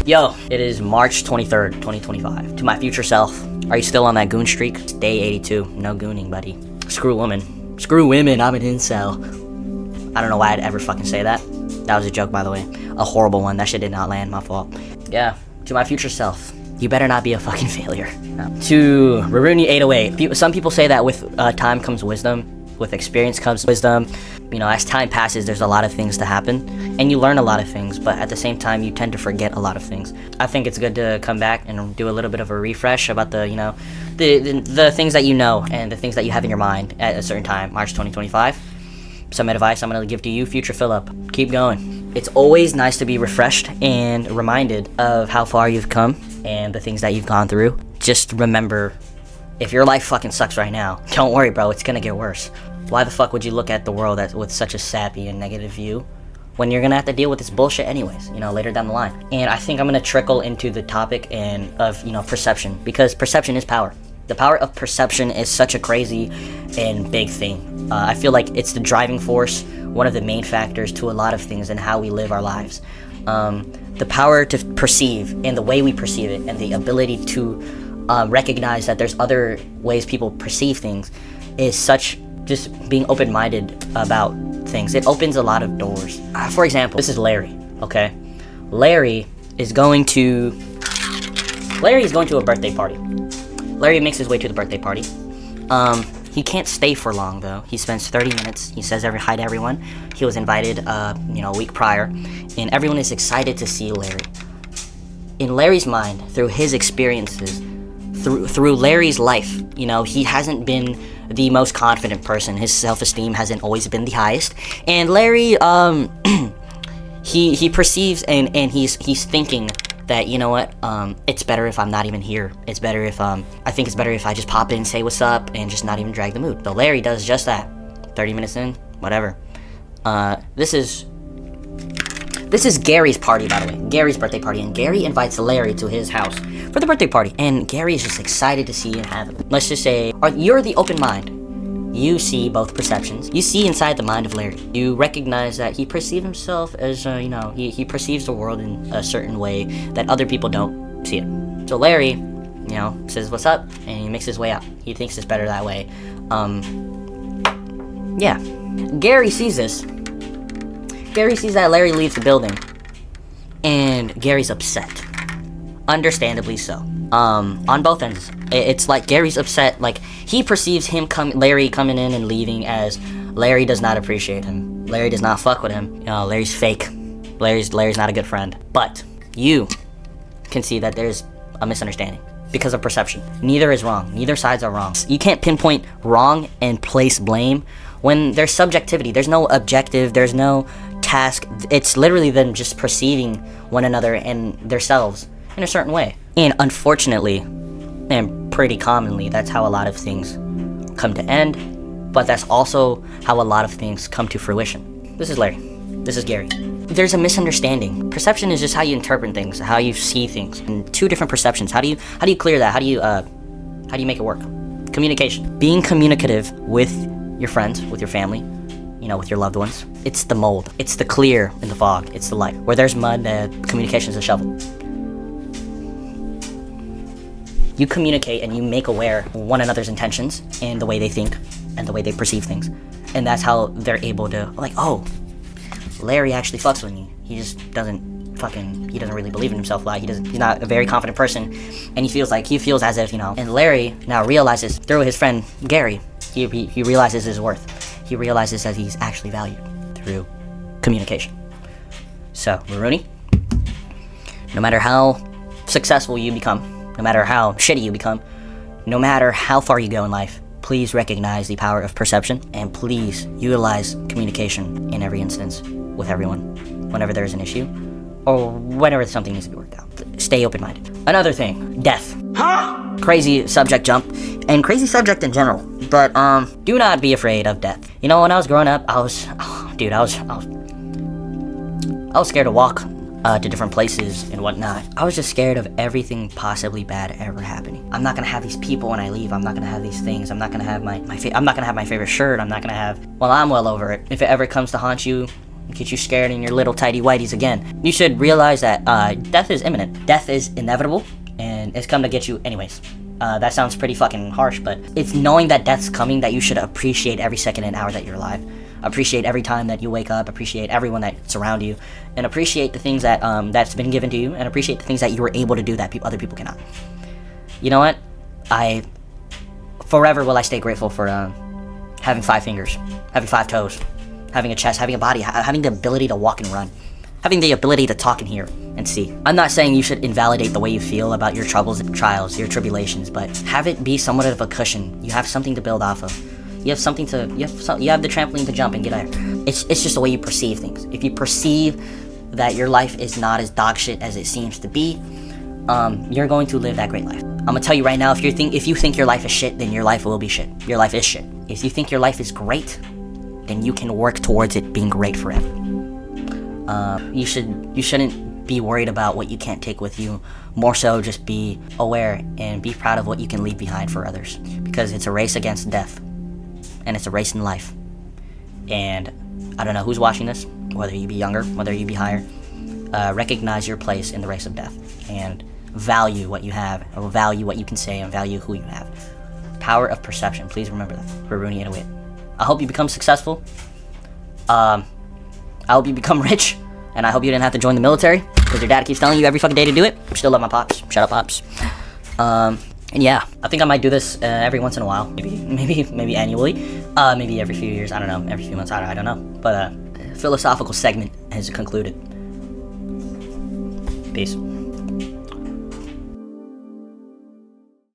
Yo, it is March 23rd, 2025. To my future self, are you still on that goon streak? It's day 82. No gooning, buddy. Screw women. Screw women, I'm an incel. I don't know why I'd ever fucking say that. That was a joke, by the way. A horrible one. That shit did not land, my fault. Yeah, to my future self, you better not be a fucking failure. No. To Raruni 808, some people say that with time comes wisdom. With experience comes wisdom. You know, as time passes, there's a lot of things to happen, and you learn a lot of things, but at the same time, you tend to forget a lot of things. I think it's good to come back and do a little bit of a refresh about the, you know, the things that you know and the things that you have in your mind at a certain time, March 2025. Some advice I'm going to give to you, future Philip. Keep going. It's always nice to be refreshed and reminded of how far you've come and the things that you've gone through. Just remember, if your life fucking sucks right now, don't worry, bro, it's going to get worse. Why the fuck would you look at the world with such a sappy and negative view when you're gonna have to deal with this bullshit anyways, you know, later down the line? And I think I'm gonna trickle into the topic of, you know, perception, because perception is power. The power of perception is such a crazy and big thing. I feel like it's the driving force, one of the main factors to a lot of things and how we live our lives. The power to perceive and the way we perceive it and the ability to recognize that there's other ways people perceive things is such. Just being open-minded about things. It opens a lot of doors. For example, this is Larry, okay? Larry is going to a birthday party. Larry makes his way to the birthday party. He can't stay for long, though. He spends 30 minutes. He says hi to everyone. He was invited, you know, a week prior, and everyone is excited to see Larry. In Larry's mind, through his experiences, through Larry's life, you know, he hasn't been the most confident person. His self-esteem hasn't always been the highest, and Larry he perceives and he's thinking that, you know what, it's better if I'm not even here. It's better if I think it's better if I just pop in, say what's up, and just not even drag the mood. So Larry does just that. 30 minutes in, whatever. This is Gary's party, by the way. Gary's birthday party, and Gary invites Larry to his house for the birthday party, and Gary is just excited to see and have him. Let's just say, you're the open mind. You see both perceptions. You see inside the mind of Larry. You recognize that he perceives himself as, you know, he perceives the world in a certain way that other people don't see it. So Larry, you know, says what's up, and he makes his way out. He thinks it's better that way. Yeah. Gary sees this. Gary sees that Larry leaves the building, and Gary's upset. Understandably so. On both ends. It's like Gary's upset, like he perceives Larry coming in and leaving as Larry does not appreciate him. Larry does not fuck with him. You know, Larry's fake. Larry's not a good friend. But you can see that there's a misunderstanding because of perception. Neither is wrong. Neither sides are wrong. You can't pinpoint wrong and place blame when there's subjectivity. There's no objective. There's no task. It's literally them just perceiving one another and themselves in a certain way. And unfortunately, and pretty commonly, that's how a lot of things come to end, but that's also how a lot of things come to fruition. This is Larry. This is Gary. There's a misunderstanding. Perception is just how you interpret things, how you see things, and two different perceptions. How do you clear that? How do you make it work? Communication. Being communicative with your friends, with your family, you know, with your loved ones. It's the mold. It's the clear in the fog. It's the light. Where there's mud, communication is a shovel. You communicate and you make aware one another's intentions and the way they think and the way they perceive things. And that's how they're able to, like, oh, Larry actually fucks with me. He just doesn't he doesn't really believe in himself a lot. He's not a very confident person. And he feels as if, you know, and Larry now realizes through his friend Gary, he realizes his worth. He realizes that he's actually valued through communication. So, Rooney, no matter how successful you become, no matter how shitty you become, no matter how far you go in life, please recognize the power of perception, and please utilize communication in every instance with everyone, whenever there's an issue, or whenever something needs to be worked out. Stay open-minded. Another thing, death. Huh? Crazy subject jump, and crazy subject in general, but do not be afraid of death. You know, when I was growing up, I was scared to walk to different places and whatnot. I was just scared of everything possibly bad ever happening. I'm not gonna have these people when I leave. I'm not gonna have these things. I'm not gonna have I'm not gonna have my favorite shirt. I'm not gonna have. Well, I'm well over it. If it ever comes to haunt you, get you scared in your little tidy whities again. You should realize that death is imminent. Death is inevitable, and it's come to get you anyways. That sounds pretty fucking harsh, but it's knowing that death's coming that you should appreciate every second and hour that you're alive. Appreciate every time that you wake up, appreciate everyone that's around you, and appreciate the things that that's been given to you, and appreciate the things that you were able to do that other people cannot. You know what? Forever will I stay grateful for having 5 fingers, having 5 toes, having a chest, having a body, having the ability to walk and run, having the ability to talk and hear and see. I'm not saying you should invalidate the way you feel about your troubles and trials, your tribulations, but have it be somewhat of a cushion. You have something to build off of. You have something to, you have the trampoline to jump and get out. It's just the way you perceive things. If you perceive that your life is not as dog shit as it seems to be, you're going to live that great life. I'm gonna tell you right now, if you think your life is shit, then your life will be shit. Your life is shit. If you think your life is great, then you can work towards it being great forever. You shouldn't be worried about what you can't take with you. More so, just be aware and be proud of what you can leave behind for others. Because it's a race against death, and it's a race in life. And I don't know who's watching this, whether you be younger, whether you be higher. Recognize your place in the race of death, and value what you have, or value what you can say, and value who you have. Power of perception. Please remember that. For Rooney and Wit. I hope you become successful. I hope you become rich, and I hope you didn't have to join the military because your dad keeps telling you every fucking day to do it. Still love my pops. Shut up, pops. And yeah, I think I might do this every once in a while. Maybe annually. Maybe every few years. I don't know. Every few months. I don't know. But philosophical segment has concluded. Peace.